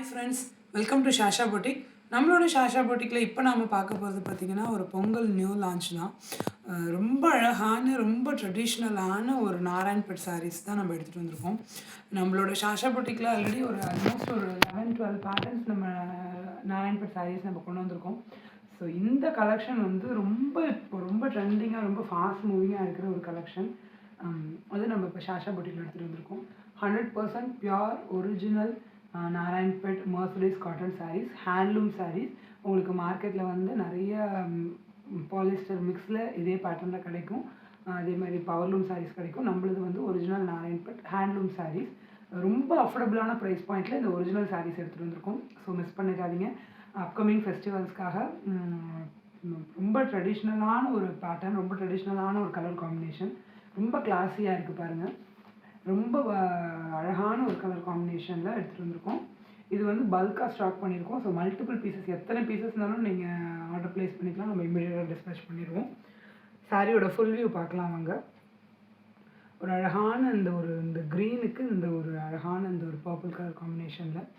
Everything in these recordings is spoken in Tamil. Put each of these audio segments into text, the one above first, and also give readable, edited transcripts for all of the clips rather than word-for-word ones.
Hi friends, welcome to Shasha boutique. நம்மளோட ஷாஷா பொட்டிக்கில் இப்போ நாம் பார்க்க போகிறது பார்த்திங்கன்னா ஒரு பொங்கல் நியூ லான்ச் தான். ரொம்ப அழகான ரொம்ப ட்ரெடிஷ்னலான ஒரு நாராயண்பேட் சாரீஸ் தான் நம்ம எடுத்துகிட்டு வந்திருக்கோம். நம்மளோட ஷாஷா பொட்டிக்கில் ஆல்ரெடி ஒரு ஆல்மோஸ்ட் ஒரு 11-12 பேட்டர்ன்ஸ் நம்ம நாராயண்பேட் சாரீஸ் நம்ம கொண்டு வந்திருக்கோம். ஸோ இந்த கலெக்ஷன் வந்து ரொம்ப ட்ரெண்டிங்காக ரொம்ப ஃபாஸ்ட் மூவிங்காக இருக்கிற ஒரு கலெக்ஷன். அது நம்ம இப்போ ஷாஷா பொட்டிக்கில் எடுத்துகிட்டு வந்திருக்கோம். 100% pure original Narayanpet mercerised cotton saris, handloom saris. உங்களுக்கு மார்க்கெட்டில் வந்து நிறைய பாலிஸ்டர் மிக்ஸில் இதே பேட்டர்னில் கிடைக்கும். அதே மாதிரி பவர்லூம் சாரீஸ் கிடைக்கும். நம்மளது வந்து ஒரிஜினல் நாராயண்பேட் ஹேண்ட்லூம் சாரீஸ். ரொம்ப அஃபோர்டபுளான ப்ரைஸ் பாயிண்டில் இந்த ஒரிஜினல் சாரீஸ் எடுத்துகிட்டு வந்திருக்கோம். ஸோ மிஸ் பண்ணிடாதீங்க. அப்கமிங் ஃபெஸ்டிவல்ஸ்க்காக ரொம்ப ட்ரெடிஷ்னலான ஒரு பேட்டர்ன், ரொம்ப ட்ரெடிஷ்னலான ஒரு கலர் காம்பினேஷன், ரொம்ப கிளாஸியாக இருக்குது பாருங்கள். ரொம்ப அழகான ஒரு கலர் காம்பினேஷனில் எடுத்துகிட்டு வந்திருக்கோம். இது வந்து பல்காக ஸ்டாக் பண்ணியிருக்கோம். ஸோ மல்டிபிள் பீசஸ், எத்தனை பீசஸ்னாலும் நீங்கள் ஆர்டர் ப்ளேஸ் பண்ணிக்கலாம். நம்ம இமீடியட்டாக டிஸ்பேச் பண்ணிடுவோம். சாரியோட ஃபுல் வியூ பார்க்கலாம் வாங்க. ஒரு அழகான இந்த க்ரீனுக்கு இந்த ஒரு அழகான இந்த ஒரு பர்பிள் கலர் காம்பினேஷனில்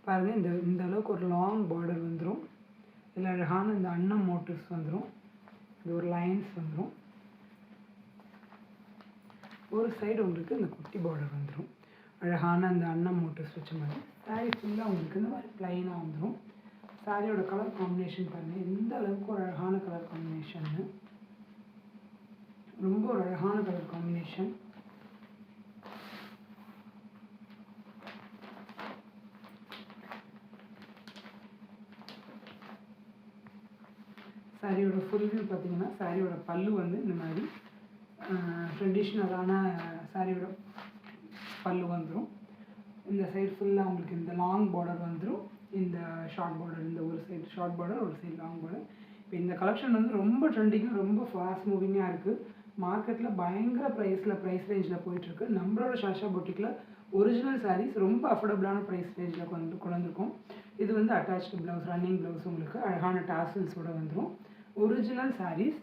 பாருங்கள். இந்த அளவுக்கு ஒரு லாங் பார்டர் வந்துடும். இதில் அழகான இந்த அன்னம் மோட்டிவ்ஸ் வந்துடும். இது ஒரு லைன்ஸ் வந்துடும். ஒரு சைடு உங்களுக்கு இந்த குட்டி பார்டர் வந்துடும். அழகான அந்த அன்னம் மோட்டிவ்ஸ் வச்ச மாதிரி சாரீ ஃபுல்லாக உங்களுக்கு இந்த மாதிரி ப்ளைனாக வந்துடும். சாரியோட கலர் காம்பினேஷன் பாருங்கள், எந்த அளவுக்கு ஒரு அழகான கலர் காம்பினேஷன்னு. ரொம்ப ஒரு அழகான கலர் காம்பினேஷன். சாரியோட ஃபுல் வியூ பார்த்தீங்கன்னா, சாரியோட பல்லு வந்து இந்த மாதிரி ட்ரெடிஷ்னலான சாரியோட பல்லு வந்துடும். இந்த சைடு ஃபுல்லாக உங்களுக்கு இந்த லாங் பார்டர் வந்துடும். இந்த ஷார்ட் பார்டர், இந்த ஒரு சைடு ஷார்ட் பார்டர், ஒரு சைடு லாங் பார்டர். இப்போ இந்த கலெக்ஷன் வந்து ரொம்ப ட்ரெண்டிங்காக ரொம்ப ஃபாஸ்ட் மூவிங்காக இருக்குது. மார்க்கெட்டில் பயங்கர ப்ரைஸ் ரேஞ்சில் போயிட்டுருக்கு. நம்மளோட ஷாஷா பொட்டிக்கில் ஒரிஜினல் சாரீஸ் ரொம்ப அஃபோர்டபுளான ப்ரைஸ் ரேஞ்சில் கொண்டு வந்திருக்கோம். இது வந்து அட்டாச்டு ப்ளவுஸ், ரன்னிங் ப்ளவுஸ், உங்களுக்கு அழகான டாசல்ஸோடு வந்துடும். ஒரிஜினல் சாரீஸ்,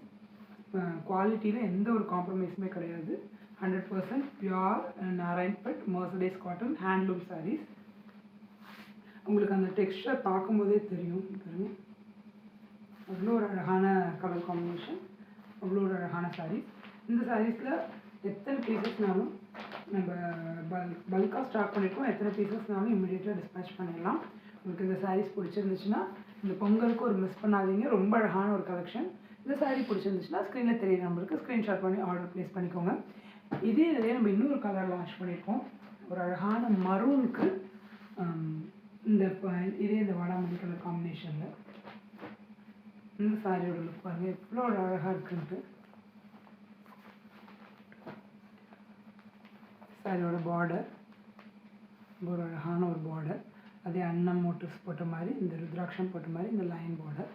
குவாலிட்டியில் எந்த ஒரு காம்ப்ரமைஸுமே கிடையாது. 100% pure Narayanpet mercerised cotton handloom saris. உங்களுக்கு அந்த டெக்ஸ்டர் பார்க்கும்போதே தெரியும். அவ்வளோ ஒரு அழகான கலர் காம்பினேஷன், அவ்வளோ ஒரு அழகான சாரீஸ். இந்த சாரீஸில் எத்தனை பீசஸ்னாலும் நம்ம பல்காக ஸ்டாக் பண்ணியிருக்கோம். எத்தனை பீசஸ்னாலும் இமீடியட்டாக டிஸ்பேச் பண்ணிடலாம். உங்களுக்கு இந்த சாரீஸ் பிடிச்சிருந்துச்சுன்னா இந்த பொங்கலுக்கு ஒரு மிஸ் பண்ணாதீங்க. ரொம்ப அழகான ஒரு கலெக்ஷன். இந்த சாரீ பிடிச்சிருந்துச்சுன்னா ஸ்க்ரீனில் தெரிய நம்பருக்கு ஸ்க்ரீன்ஷாட் பண்ணி ஆர்டர் ப்ளேஸ் பண்ணிக்கோங்க. இதிலே நம்ம இன்னொரு கலர் லான்ச் பண்ணியிருக்கோம். ஒரு அழகான மரூனுக்கு இந்த வாடாமல்லி கலர் காம்பினேஷனில் இந்த சாரியோட லுக் பாருங்கள், எவ்வளோ அழகாக இருக்குன்ட்டு. சாரியோட பார்டர் ஒரு அழகான ஒரு பார்டர், அதே அன்னம் மோட்டிவ்ஸ் போட்ட மாதிரி, இந்த ருத்ராட்சம் போட்ட மாதிரி இந்த லைன் பார்டர்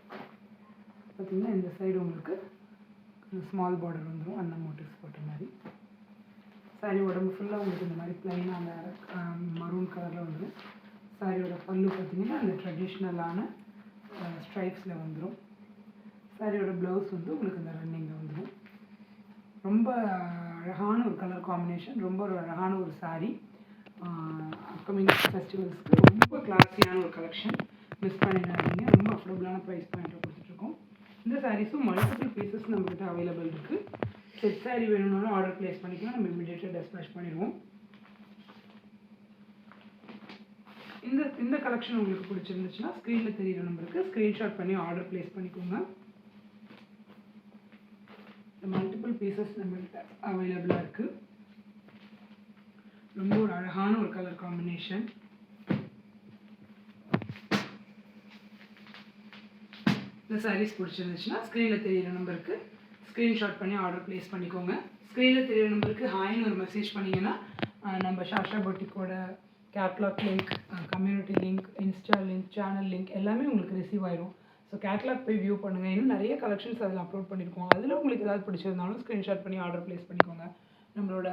பார்த்திங்கன்னா. இந்த சைடு உங்களுக்கு ஸ்மால் பார்டர் வந்துடும், அன்னம் மோட்டிவ்ஸ் போட்ட மாதிரி. சாரி உடம்பு ஃபுல்லாக உங்களுக்கு இந்த மாதிரி ப்ளைனாக அந்த மரூன் கலரில் வந்துடும். சாரியோட பல்லு பார்த்திங்கன்னா அந்த ட்ரெடிஷ்னலான ஸ்ட்ரைப்ஸில் வந்துடும். சாரியோட ப்ளவுஸ் வந்து உங்களுக்கு இந்த ரன்னிங்கில் வந்துடும். ரொம்ப அழகான ஒரு கலர் காம்பினேஷன், ரொம்ப ஒரு அழகான ஒரு சாரீ. அப்கமிங் ஃபெஸ்டிவல்ஸ்க்கு ரொம்ப கிளாஸியான ஒரு கலெக்ஷன், மிஸ் பண்ணிடாதீங்க. ரொம்ப அஃபோர்டபுளான ப்ரைஸ் பாயிண்ட்டில் கொடுத்துட்ருக்கோம். இந்த சாரீஸும் மல்டிபிள் பீசஸ் நம்மக்கிட்ட அவைலபிள் இருக்குது. செட் சாரீ வேணும்னாலும் ஆர்டர் ப்ளேஸ் பண்ணிக்கலாம். நம்ம இமீடியட்டாக டிஸ்பேச் பண்ணிடுவோம். இந்த கலெக்ஷன் உங்களுக்கு பிடிச்சிருந்துச்சுன்னா ஸ்க்ரீனில் தெரியிற நம்பருக்கு ஸ்க்ரீன்ஷாட் பண்ணி ஆர்டர் ப்ளேஸ் பண்ணிக்கோங்க. மல்டிபிள் பீசஸ் நம்மகிட்ட அவைலபிளாக இருக்குது. ரொம்ப ஒரு அழகான ஒரு கலர் காம்பினேஷன். இந்த சாரீஸ் பிடிச்சிருந்துச்சுன்னா ஸ்க்ரீனில் தெரியிற நம்பருக்கு ஸ்க்ரீன்ஷாட் பண்ணி ஆர்டர் ப்ளேஸ் பண்ணிக்கோங்க. ஸ்க்ரீனில் தெரியிற நம்பருக்கு ஹாய்னு ஒரு மெசேஜ் பண்ணிங்கன்னா நம்ம ஷாஷா பொட்டிக்கோட catalogue link, community link, insta link, channel link எல்லாமே உங்களுக்கு ரிசீவ் ஆயிடும். ஸோ கேட்லாக் போய் வியூ பண்ணுங்கள். இன்னும் நிறைய கலெக்ஷன்ஸ் அதில் அப்லோட் பண்ணியிருக்கோம். அதில் உங்களுக்கு ஏதாவது பிடிச்சிருந்தாலும் ஸ்க்ரீன்ஷாட் பண்ணி ஆர்டர் ப்ளேஸ் பண்ணிக்கோங்க. நம்மளோட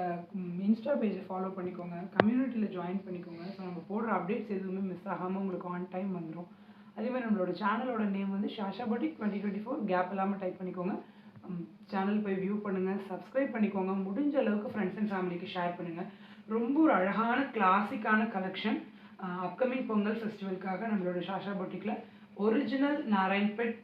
இன்ஸ்டா பேஜை ஃபாலோ பண்ணிக்கோங்க, கம்யூனிட்டியில் ஜாயின் பண்ணிக்கோங்க. ஸோ நம்ம போடுற அப்டேட்ஸ் எதுவுமே மிஸ் ஆகாமல் உங்களுக்கு ஆன் டைம் வந்துடும். அதேமாதிரி நம்மளோட சேனலோட நேம் வந்து ஷாஷா பொட்டிக் 2024, கேப் இல்லாமல் டைப் பண்ணிக்கோங்க. சேனல் போய் வியூ பண்ணுங்கள், சப்ஸ்கிரைப் பண்ணிக்கோங்க. முடிஞ்ச அளவுக்கு ஃப்ரெண்ட்ஸ் அண்ட் ஃபேமிலிக்கு ஷேர் பண்ணுங்கள். ரொம்ப ஒரு அழகான கிளாசிக்கான கலெக்ஷன். அப்கமிங் பொங்கல் ஃபெஸ்டிவலுக்காக நம்மளோட ஷாஷா பொட்டிக்கில் original Narayanpet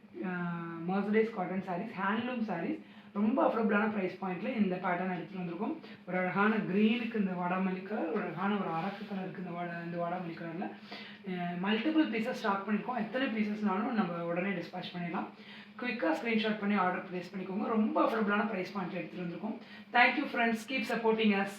mercerised cotton saris, handloom saris ரொம்ப அஃபோர்டபுளான ப்ரைஸ் பாயிண்ட்டில் இந்த பேட்டர்ன் எடுத்துகிட்டு வந்திருக்கோம். ஒரு அழகான க்ரீனுக்கு இந்த வாடாமல்லி கலர், ஒரு அழகான ஒரு அரக்கு கலருக்கு இந்த வாடாமல்லி கலரில் மல்டிபிள் பீசஸ் ஸ்டாக் பண்ணியிருக்கோம். எத்தனை பீசஸ்னாலும் நம்ம உடனே டிஸ்பேச் பண்ணிடலாம். குயிக்காக ஸ்க்ரீன்ஷாட் பண்ணி ஆர்டர் ப்ளேஸ் பண்ணிக்கோங்க. ரொம்ப அஃபோர்டபுளான ப்ரைஸ் பாயிண்ட்டில் எடுத்துகிட்டு வந்திருக்கோம். Thank you friends, keep supporting us.